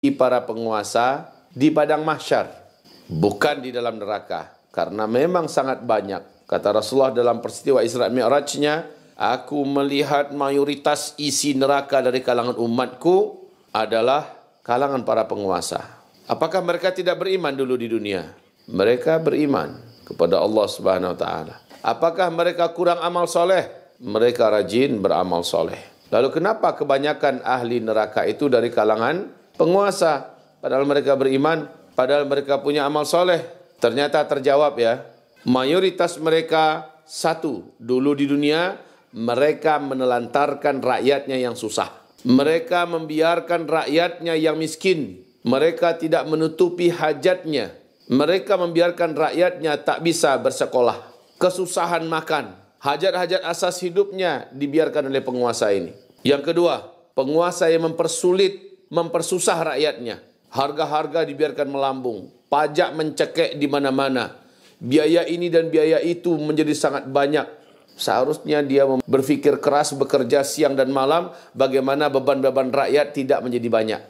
para penguasa di padang mahsyar, bukan di dalam neraka. Karena memang sangat banyak. Kata Rasulullah dalam peristiwa Isra Mi'rajnya, aku melihat mayoritas isi neraka dari kalangan umatku adalah kalangan para penguasa. Apakah mereka tidak beriman dulu di dunia? Mereka beriman kepada Allah Subhanahu wa taala. Apakah mereka kurang amal soleh? Mereka rajin beramal soleh. Lalu kenapa kebanyakan ahli neraka itu dari kalangan penguasa? Padahal mereka beriman, padahal mereka punya amal soleh. Ternyata terjawab ya. Mayoritas mereka, satu, dulu di dunia mereka menelantarkan rakyatnya yang susah. Mereka membiarkan rakyatnya yang miskin. Mereka tidak menutupi hajatnya. Mereka membiarkan rakyatnya tak bisa bersekolah. Kesusahan makan. Hajat-hajat asas hidupnya dibiarkan oleh penguasa ini. Yang kedua, penguasa yang mempersulit, mempersusah rakyatnya. Harga-harga dibiarkan melambung. Pajak mencekik di mana-mana. Biaya ini dan biaya itu menjadi sangat banyak. Seharusnya dia berfikir keras, bekerja siang dan malam, bagaimana beban-beban rakyat tidak menjadi banyak.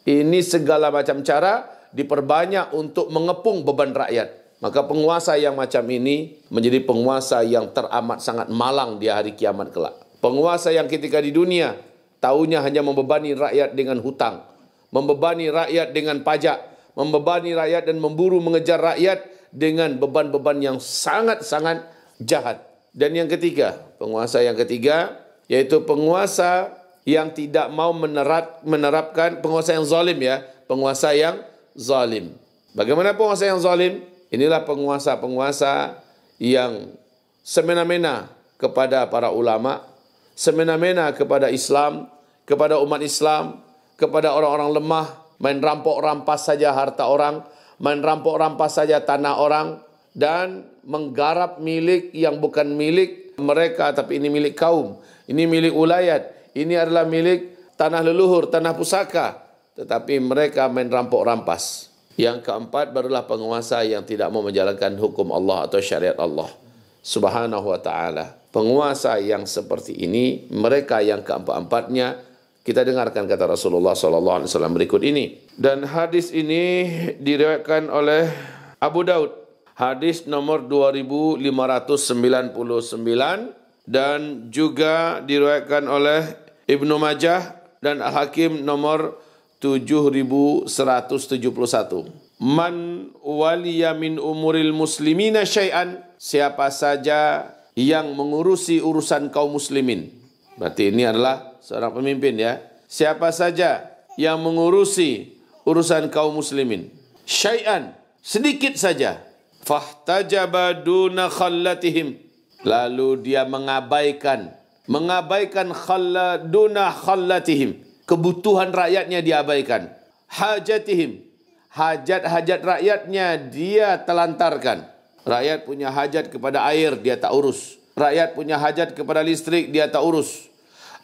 Ini segala macam cara diperbanyak untuk mengepung beban rakyat. Maka penguasa yang macam ini menjadi penguasa yang teramat sangat malang di hari kiamat kelak. Penguasa yang ketika di dunia taunya hanya membebani rakyat dengan hutang, membebani rakyat dengan pajak, membebani rakyat dan memburu mengejar rakyat dengan beban-beban yang sangat-sangat jahat. Dan yang ketiga, penguasa yang ketiga, yaitu penguasa yang tidak mau menerapkan, penguasa yang zalim ya, penguasa yang zalim. Bagaimana penguasa yang zalim? Inilah penguasa-penguasa yang semena-mena kepada para ulama, semena-mena kepada Islam, kepada umat Islam, kepada orang-orang lemah, main rampok rampas saja harta orang, main rampok rampas saja tanah orang, dan menggarap milik yang bukan milik mereka, tapi ini milik kaum, ini milik ulayat, ini adalah milik tanah leluhur, tanah pusaka, tetapi mereka main rampok rampas. Yang keempat barulah penguasa yang tidak mau menjalankan hukum Allah atau syariat Allah Subhanahu wa ta'ala. Penguasa yang seperti ini, mereka yang keempat-empatnya, kita dengarkan kata Rasulullah SAW berikut ini. Dan hadis ini diriwayatkan oleh Abu Daud. Hadis nomor 2599 dan juga diriwayatkan oleh Ibnu Majah dan Al-Hakim nomor 7171. Man waliya min umuril muslimina syai'an, siapa saja yang mengurusi urusan kaum muslimin. Berarti ini adalah seorang pemimpin ya. Siapa saja yang mengurusi urusan kaum muslimin. Syai'an, sedikit saja. Fahtajaba duna khallatihim. Lalu dia mengabaikan duna khallatihim. Kebutuhan rakyatnya diabaikan. Hajatihim. Hajat-hajat rakyatnya dia telantarkan. Rakyat punya hajat kepada air, dia tak urus. Rakyat punya hajat kepada listrik, dia tak urus.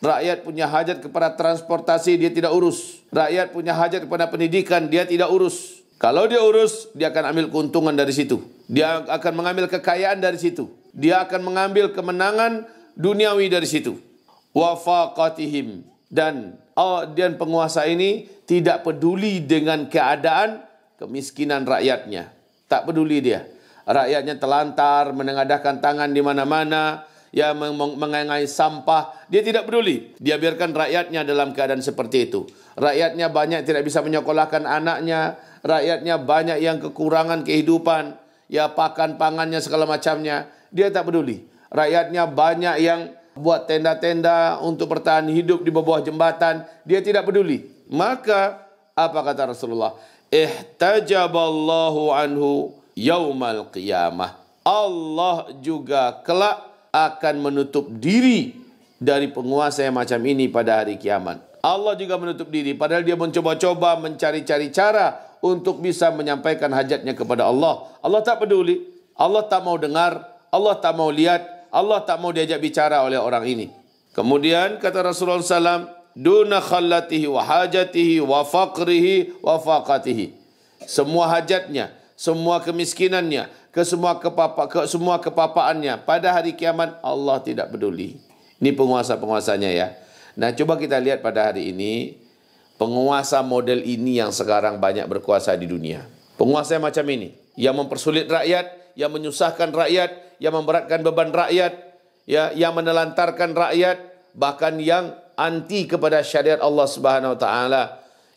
Rakyat punya hajat kepada transportasi, dia tidak urus. Rakyat punya hajat kepada pendidikan, dia tidak urus. Kalau dia urus, dia akan ambil keuntungan dari situ. Dia akan mengambil kekayaan dari situ. Dia akan mengambil kemenangan duniawi dari situ. Wafaqatihim. Dan penguasa ini tidak peduli dengan keadaan kemiskinan rakyatnya. Tak peduli dia. Rakyatnya telantar, menengadahkan tangan di mana-mana, ya mengenai sampah, dia tidak peduli. Dia biarkan rakyatnya dalam keadaan seperti itu. Rakyatnya banyak tidak bisa menyekolahkan anaknya, rakyatnya banyak yang kekurangan kehidupan, ya pakan pangannya segala macamnya, dia tak peduli. Rakyatnya banyak yang buat tenda-tenda untuk bertahan hidup di bawah jembatan, dia tidak peduli. Maka apa kata Rasulullah? Ihtajaballahu anhu yaumal qiyamah. Allah juga kelak akan menutup diri dari penguasa yang macam ini pada hari kiamat. Allah juga menutup diri, padahal dia mencoba-coba mencari-cari cara untuk bisa menyampaikan hajatnya kepada Allah. Allah tak peduli, Allah tak mau dengar, Allah tak mau lihat, Allah tak mau diajak bicara oleh orang ini. Kemudian kata Rasulullah SAW, duna khallatihi wa hajatihi wa faqrihi wa faqatihi. Semua hajatnya, semua kemiskinannya, semua kepapaannya pada hari kiamat Allah tidak peduli. Ini penguasa-penguasanya ya. Nah, coba kita lihat pada hari ini Penguasa model ini yang sekarang banyak berkuasa di dunia. Penguasa yang macam ini, yang mempersulit rakyat, yang menyusahkan rakyat, yang memberatkan beban rakyat, ya, yang menelantarkan rakyat, bahkan yang anti kepada syariat Allah Subhanahu wa taala,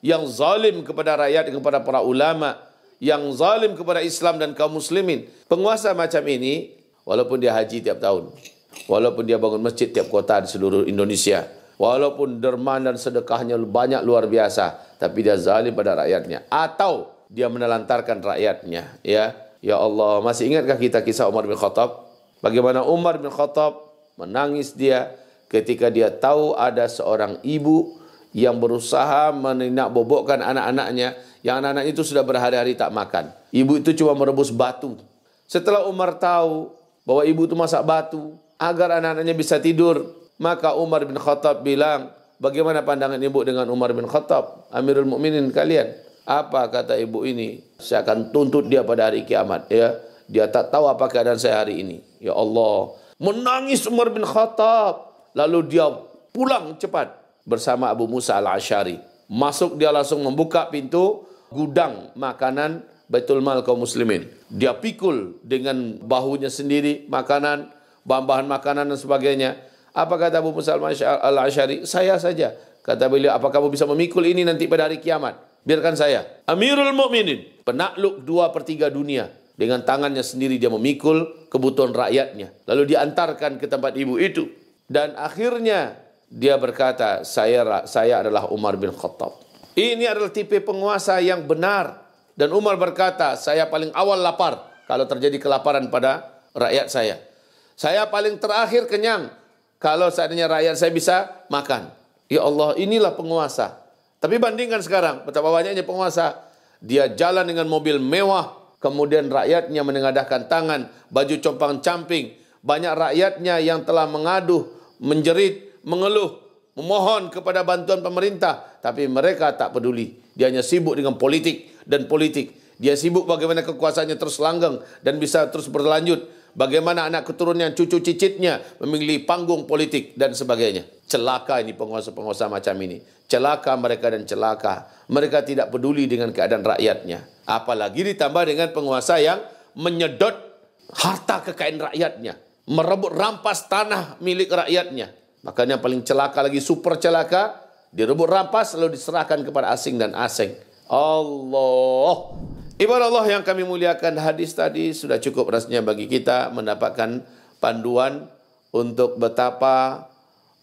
yang zalim kepada rakyat, kepada para ulama, yang zalim kepada Islam dan kaum muslimin. Penguasa macam ini, walaupun dia haji tiap tahun, walaupun dia bangun masjid tiap kota di seluruh Indonesia, walaupun derman dan sedekahnya banyak luar biasa, tapi dia zalim pada rakyatnya, atau dia menelantarkan rakyatnya. Ya Allah, masih ingatkah kita kisah Umar bin Khattab? Bagaimana Umar bin Khattab menangis dia ketika dia tahu ada seorang ibu yang berusaha menakbobokkan anak-anaknya, yang anak-anak itu sudah berhari-hari tak makan. Ibu itu cuma merebus batu. Setelah Umar tahu bahwa ibu itu masak batu agar anak-anaknya bisa tidur, maka Umar bin Khattab bilang, bagaimana pandangan ibu dengan Umar bin Khattab, Amirul Mukminin kalian? Apa kata ibu ini? Saya akan tuntut dia pada hari kiamat. Ya, dia tak tahu apa keadaan saya hari ini. Ya Allah, menangis Umar bin Khattab. Lalu dia pulang cepat bersama Abu Musa al-Asy'ari. Masuk, dia langsung membuka pintu gudang makanan Baitul Mal kaum muslimin. Dia pikul dengan bahunya sendiri makanan, bahan-bahan makanan dan sebagainya. Apa kata Abu Musa al-Asy'ari? Saya saja. Kata beliau, apa kamu bisa memikul ini nanti pada hari kiamat? Biarkan saya. Amirul Mukminin, penakluk 2/3 dunia. Dengan tangannya sendiri dia memikul kebutuhan rakyatnya. Lalu diantarkan ke tempat ibu itu. Dan akhirnya dia berkata, saya adalah Umar bin Khattab. Ini adalah tipe penguasa yang benar. Dan Umar berkata, saya paling awal lapar kalau terjadi kelaparan pada rakyat saya. Saya paling terakhir kenyang kalau seandainya rakyat saya bisa makan. Ya Allah, inilah penguasa. Tapi bandingkan sekarang, betapa banyaknya penguasa. Dia jalan dengan mobil mewah, kemudian rakyatnya menengadahkan tangan, baju compang-camping. Banyak rakyatnya yang telah mengaduh, menjerit, mengeluh, memohon kepada bantuan pemerintah. Tapi mereka tak peduli. Dia hanya sibuk dengan politik dan politik. Dia sibuk bagaimana kekuasaannya terus langgeng dan bisa terus berlanjut. Bagaimana anak keturunannya, cucu cicitnya memilih panggung politik dan sebagainya. Celaka ini penguasa-penguasa macam ini. Celaka mereka dan celaka. Mereka tidak peduli dengan keadaan rakyatnya. Apalagi ditambah dengan penguasa yang menyedot harta kekayaan rakyatnya. Merebut rampas tanah milik rakyatnya. Makanya paling celaka lagi, super celaka. Direbut rampas lalu diserahkan kepada asing dan asing. Allah. Ibarat Allah yang kami muliakan, hadis tadi sudah cukup rasanya bagi kita mendapatkan panduan untuk betapa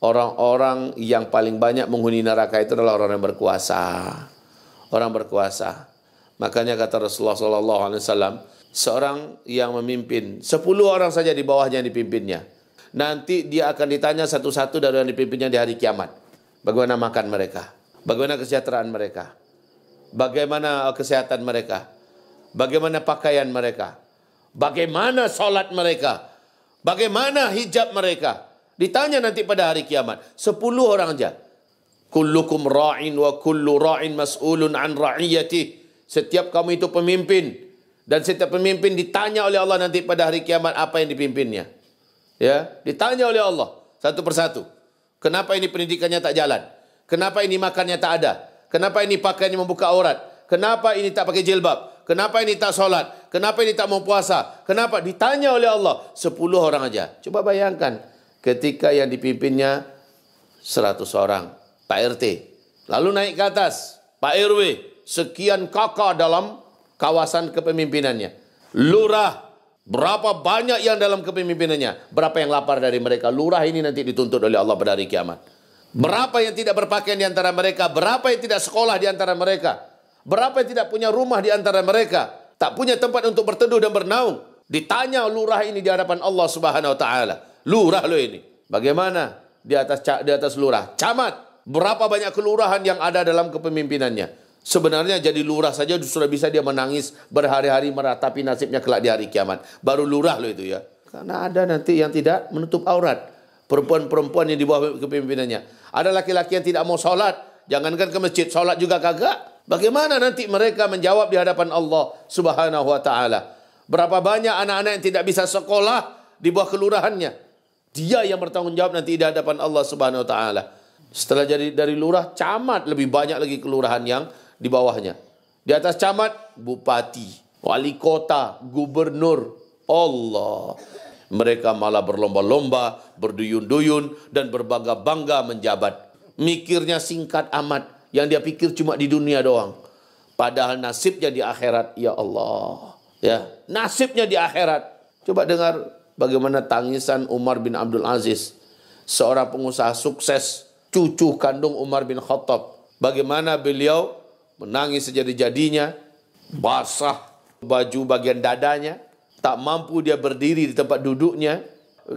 orang-orang yang paling banyak menghuni neraka itu adalah orang yang berkuasa. Orang berkuasa. Makanya kata Rasulullah SAW, seorang yang memimpin 10 orang saja di bawahnya yang dipimpinnya. Nanti dia akan ditanya satu-satu dari yang dipimpinnya di hari kiamat. Bagaimana makan mereka? Bagaimana kesejahteraan mereka? Bagaimana kesehatan mereka? Bagaimana pakaian mereka? Bagaimana solat mereka? Bagaimana hijab mereka? Ditanya nanti pada hari kiamat. 10 orang saja. Kullukum ra'in wa kullu ra'in mas'ulun an ra'iyatih. Setiap kamu itu pemimpin. Dan setiap pemimpin ditanya oleh Allah nanti pada hari kiamat apa yang dipimpinnya. Ya, ditanya oleh Allah satu persatu. Kenapa ini pendidikannya tak jalan? Kenapa ini makannya tak ada? Kenapa ini pakaiannya membuka aurat? Kenapa ini tak pakai jilbab? Kenapa ini tak solat? Kenapa ini tak mau puasa? Kenapa? Ditanya oleh Allah 10 orang aja. Coba bayangkan ketika yang dipimpinnya 100 orang. Pak RT. Lalu naik ke atas. Pak RW. Sekian kakak dalam kawasan kepemimpinannya. Lurah. Berapa banyak yang dalam kepemimpinannya? Berapa yang lapar dari mereka? Lurah ini nanti dituntut oleh Allah pada hari kiamat. Berapa yang tidak berpakaian di antara mereka? Berapa yang tidak sekolah di antara mereka? Berapa yang tidak punya rumah di antara mereka? Tak punya tempat untuk berteduh dan bernaung. Ditanya lurah ini di hadapan Allah Subhanahu wa taala. Lurah lo ini. Bagaimana di atas lurah? Camat. Berapa banyak kelurahan yang ada dalam kepemimpinannya? Sebenarnya jadi lurah saja sudah bisa dia menangis berhari-hari meratapi nasibnya kelak di hari kiamat. Baru lurah lo itu ya. Karena ada nanti yang tidak menutup aurat. Perempuan-perempuan yang di bawah kepemimpinannya. Ada laki-laki yang tidak mau solat. Jangankan ke masjid, solat juga kagak. Bagaimana nanti mereka menjawab di hadapan Allah Subhanahu wa taala? Berapa banyak anak-anak yang tidak bisa sekolah di bawah kelurahannya? Dia yang bertanggung jawab nanti di hadapan Allah Subhanahu wa taala. Setelah jadi dari lurah, camat, lebih banyak lagi kelurahan yang di bawahnya. Di atas camat, bupati, wali kota, gubernur. Allah. Mereka malah berlomba-lomba, berduyun-duyun, dan berbangga-bangga menjabat. Mikirnya singkat amat. Yang dia pikir cuma di dunia doang. Padahal nasibnya di akhirat. Ya Allah. Ya, nasibnya di akhirat. Coba dengar bagaimana tangisan Umar bin Abdul Aziz. Seorang pengusaha sukses. Cucu kandung Umar bin Khattab. Bagaimana beliau menangis sejadi-jadinya. Basah baju bagian dadanya. Tak mampu dia berdiri di tempat duduknya.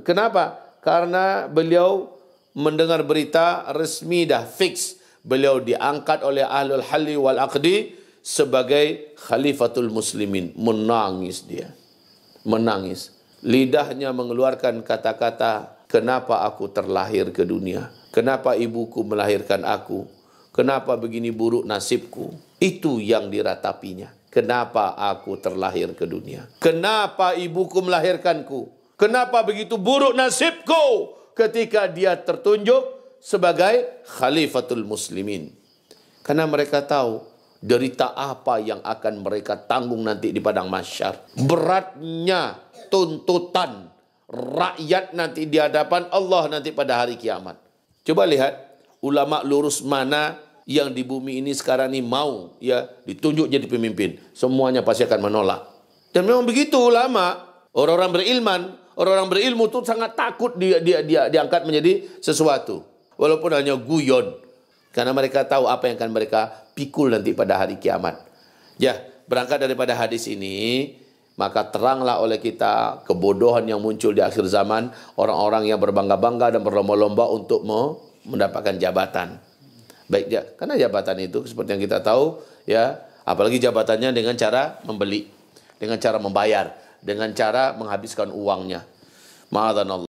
Kenapa? Karena beliau mendengar berita resmi dah fix. Beliau diangkat oleh Ahlul Halli wal Aqdi sebagai Khalifatul Muslimin. Menangis dia. Menangis. Lidahnya mengeluarkan kata-kata, kenapa aku terlahir ke dunia? Kenapa ibuku melahirkan aku? Kenapa begini buruk nasibku? Itu yang diratapinya. Kenapa aku terlahir ke dunia? Kenapa ibuku melahirkanku? Kenapa begitu buruk nasibku ketika dia tertunjuk sebagai Khalifatul Muslimin? Karena mereka tahu derita apa yang akan mereka tanggung nanti di padang mahsyar. Beratnya tuntutan rakyat nanti di hadapan Allah nanti pada hari kiamat. Coba lihat ulama lurus mana yang di bumi ini sekarang ini mau ya ditunjuk jadi pemimpin. Semuanya pasti akan menolak. Dan memang begitu ulama, orang-orang berilman, orang-orang berilmu itu sangat takut dia diangkat menjadi sesuatu. Walaupun hanya guyon. Karena mereka tahu apa yang akan mereka pikul nanti pada hari kiamat. Ya, berangkat daripada hadis ini, maka teranglah oleh kita kebodohan yang muncul di akhir zaman. Orang-orang yang berbangga-bangga dan berlomba-lomba untuk mendapatkan jabatan. Baik ya, karena jabatan itu seperti yang kita tahu, ya, apalagi jabatannya dengan cara membeli, dengan cara membayar, dengan cara menghabiskan uangnya. Ma'adzanallah.